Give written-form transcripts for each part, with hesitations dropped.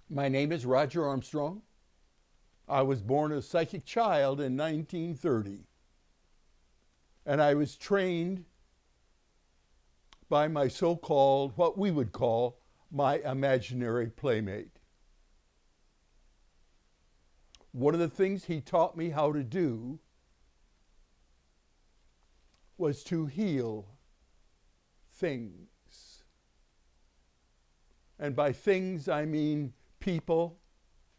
My name is Roger Armstrong. I was born a psychic child in 1930, and I was trained by my so-called, what we would call, my imaginary playmate. One of the things he taught me how to do was to heal things. And by things, I mean people,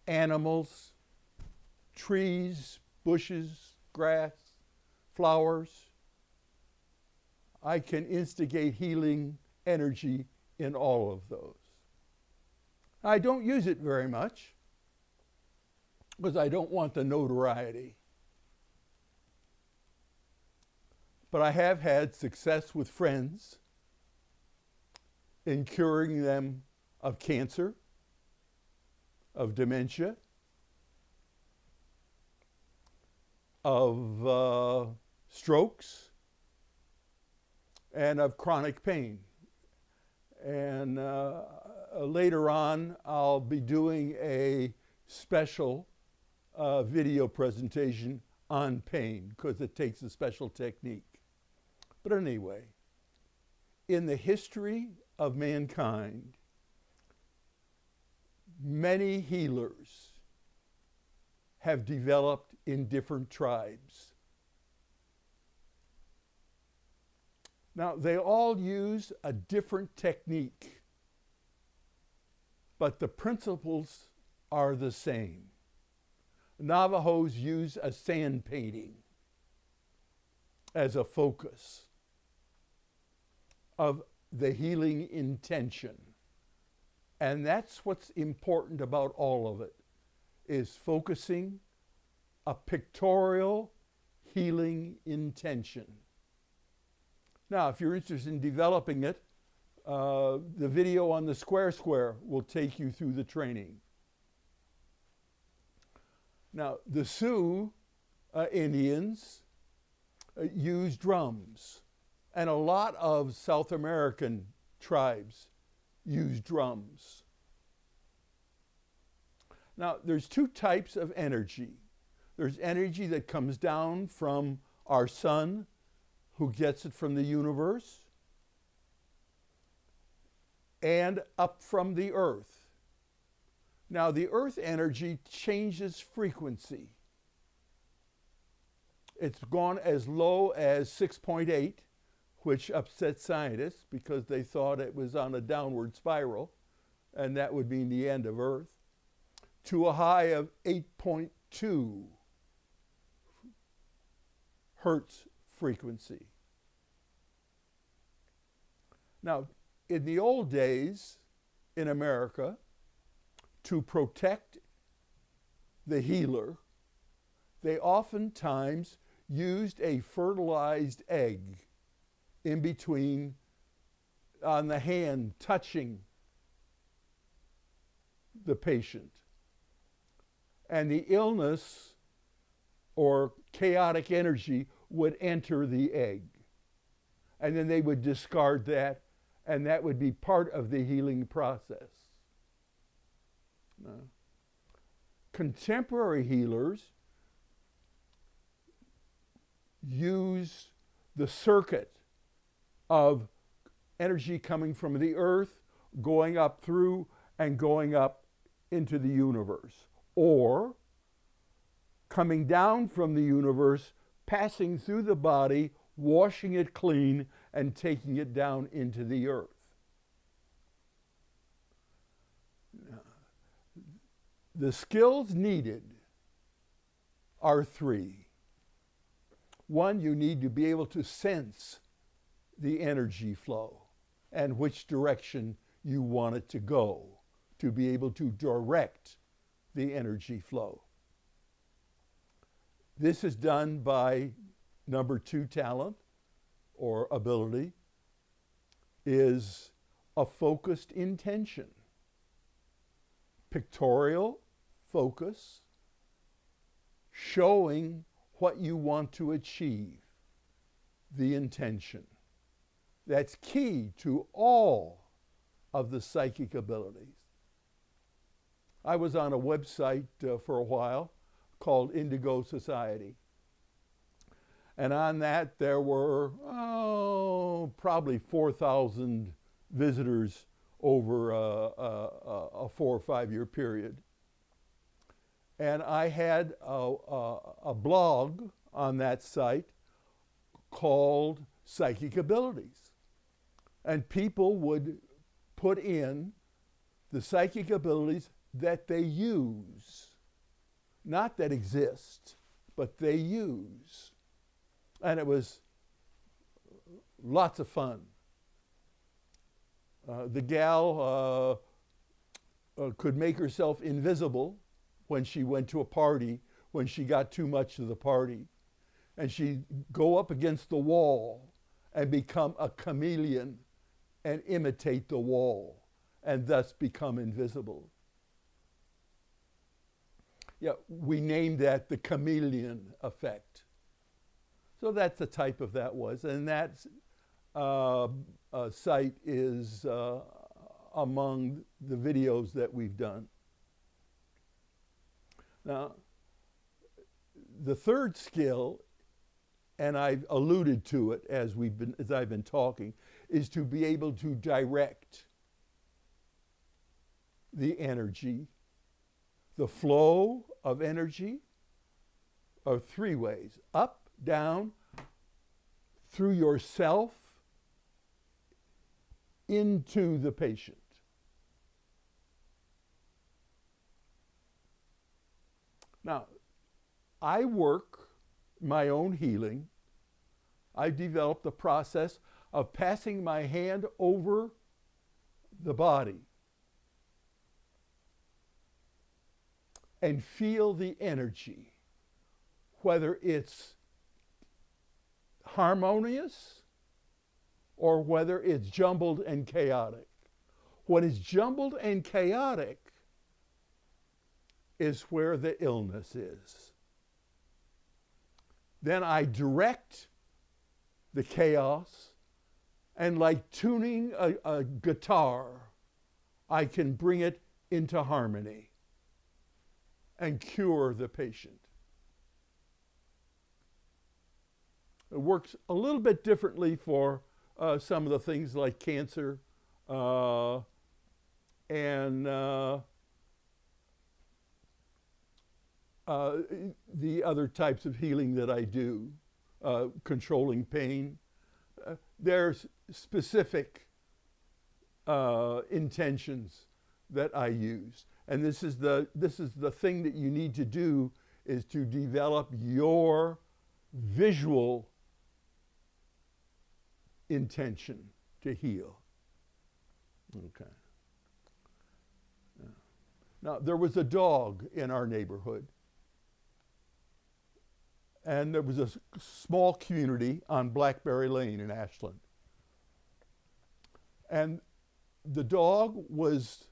animals, trees, bushes, grass, flowers. I can instigate healing energy in all of those. I don't use it very much because I don't want the notoriety. But I have had success with friends in curing them of cancer, of dementia, of strokes, and of chronic pain. And later on, I'll be doing a special video presentation on pain because it takes a special technique. But anyway, in the history of mankind, many healers have developed in different tribes. Now, they all use a different technique, but the principles are the same. Navajos use a sand painting as a focus of the healing intention. And that's what's important about all of it, is focusing a pictorial healing intention. Now, if you're interested in developing it, the video on the square will take you through the training. Now, the Sioux Indians use drums, and a lot of South American tribes use drums. Now, there's two types of energy. There's energy that comes down from our sun, who gets it from the universe, and up from the earth. Now, the earth energy changes frequency. It's gone as low as 6.8, which upset scientists because they thought it was on a downward spiral, and that would mean the end of Earth, to a high of 8.2 hertz frequency. Now, in the old days in America, to protect the healer, they oftentimes used a fertilized egg in between, on the hand, touching the patient. And the illness or chaotic energy would enter the egg. And then they would discard that, and that would be part of the healing process. Contemporary healers use the circuit of energy coming from the earth, going up through and going up into the universe, or coming down from the universe, passing through the body, washing it clean, and taking it down into the earth. The skills needed are three. One, you need to be able to sense the energy flow and which direction you want it to go, to be able to direct the energy flow. This is done by number two talent or ability, is a focused intention. Pictorial focus, showing what you want to achieve, the intention. That's key to all of the psychic abilities. I was on a website for a while called Indigo Society. And on that, there were probably 4,000 visitors over a 4 or 5 year period. And I had a blog on that site called Psychic Abilities. And people would put in the psychic abilities that they use, not that exist, but they use. And it was lots of fun. The gal could make herself invisible when she went to a party, when she got too much of the party. And she'd go up against the wall and become a chameleon and imitate the wall and thus become invisible. Yeah, we named that the chameleon effect. So that's the type of that was. And that site is among the videos that we've done. Now, the third skill, and I've alluded to it as I've been talking, is to be able to direct the energy, the flow of energy, of 3 ways: up, down, through yourself, into the patient. Now, I work my own healing. I've developed the process of passing my hand over the body and feel the energy, whether it's harmonious or whether it's jumbled and chaotic. When it's jumbled and chaotic is where the illness is. Then I direct the chaos, and like tuning a guitar, I can bring it into harmony and cure the patient. It works a little bit differently for some of the things like cancer and the other types of healing that I do, controlling pain. There's specific intentions that I use. And this is the thing that you need to do, is to develop your visual intention to heal. Okay. Now, there was a dog in our neighborhood. And there was a small community on Blackberry Lane in Ashland. And the dog was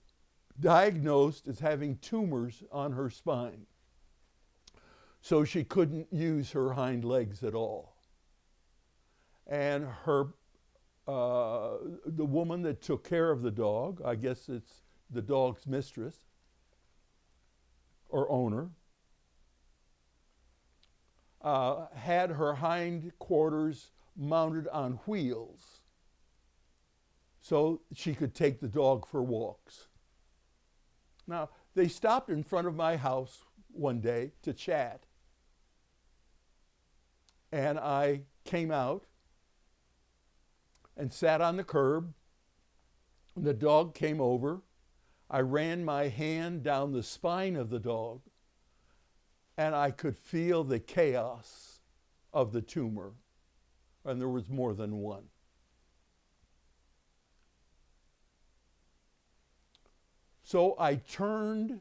diagnosed as having tumors on her spine. So she couldn't use her hind legs at all. And the woman that took care of the dog, I guess it's the dog's mistress or owner, had her hind quarters mounted on wheels so she could take the dog for walks. Now, they stopped in front of my house one day to chat. And I came out and sat on the curb. The dog came over. I ran my hand down the spine of the dog, and I could feel the chaos of the tumor. And there was more than one. So I turned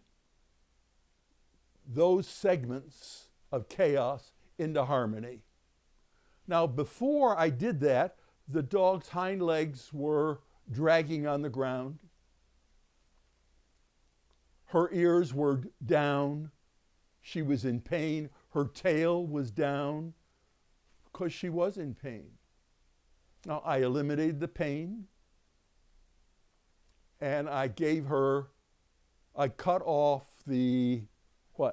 those segments of chaos into harmony. Now, before I did that, the dog's hind legs were dragging on the ground. Her ears were down. She was in pain. Her tail was down because she was in pain. Now, I eliminated the pain, and I gave her I cut off the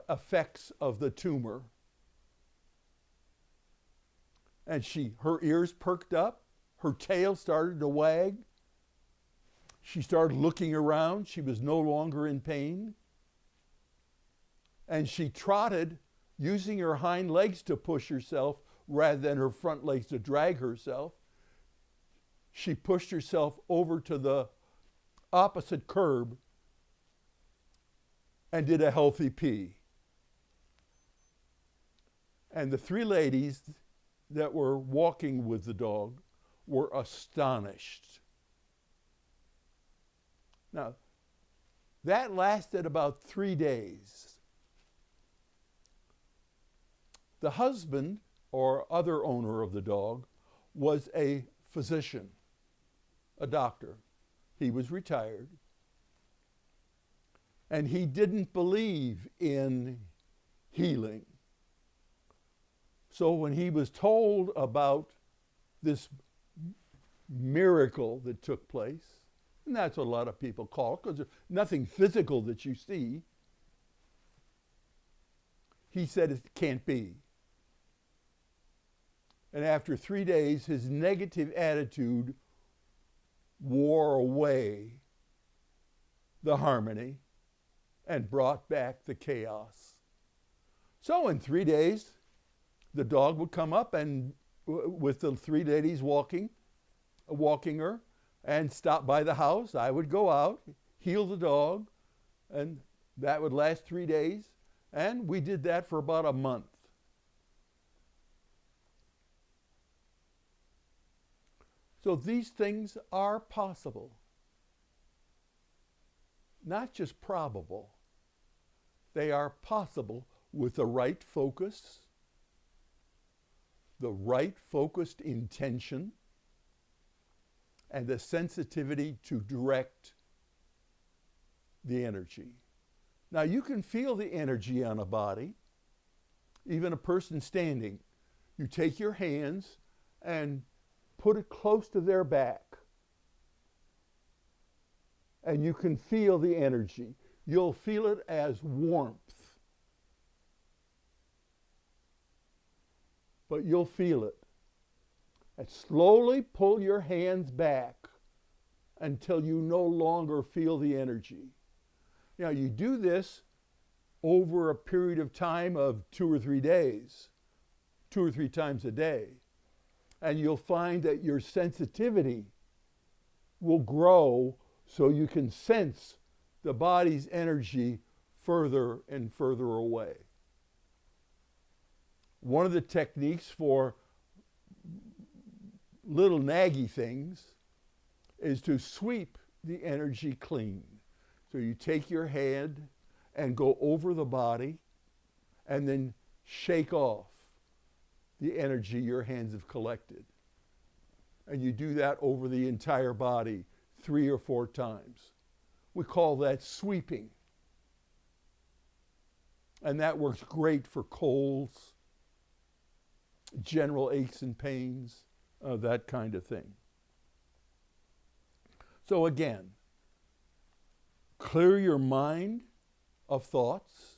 effects of the tumor. And her ears perked up, her tail started to wag. She started looking around. She was no longer in pain. And she trotted, using her hind legs to push herself rather than her front legs to drag herself. She pushed herself over to the opposite curb and did a healthy pee. And the three ladies that were walking with the dog were astonished. Now, that lasted about 3 days. The husband, or other owner of the dog, was a physician, a doctor. He was retired. And he didn't believe in healing. So when he was told about this miracle that took place, and that's what a lot of people call it, because there's nothing physical that you see, he said it can't be. And after 3 days, his negative attitude wore away the harmony and brought back the chaos. So in 3 days, the dog would come up and with the three ladies walking her, and stop by the house. I would go out, heal the dog, and that would last 3 days. And we did that for about a month. So these things are possible. Not just probable. They are possible with the right focus, the right focused intention, and the sensitivity to direct the energy. Now you can feel the energy on a body, even a person standing. You take your hands and put it close to their back, and you can feel the energy. You'll feel it as warmth, but you'll feel it. And slowly pull your hands back until you no longer feel the energy. Now you do this over a period of time of 2 or 3 days, 2 or 3 times a day. And you'll find that your sensitivity will grow so you can sense the body's energy further and further away. One of the techniques for little naggy things is to sweep the energy clean. So you take your hand and go over the body and then shake off the energy your hands have collected. And you do that over the entire body 3 or 4 times. We call that sweeping. And that works great for colds, general aches and pains, that kind of thing. So again, clear your mind of thoughts.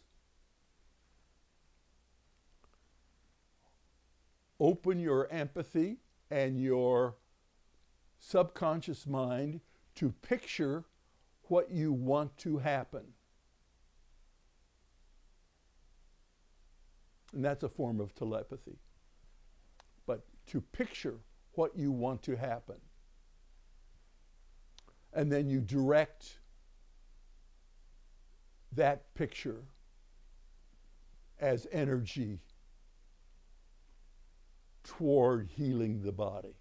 Open your empathy and your subconscious mind to picture what you want to happen. And that's a form of telepathy. But to picture what you want to happen. And then you direct that picture as energy toward healing the body.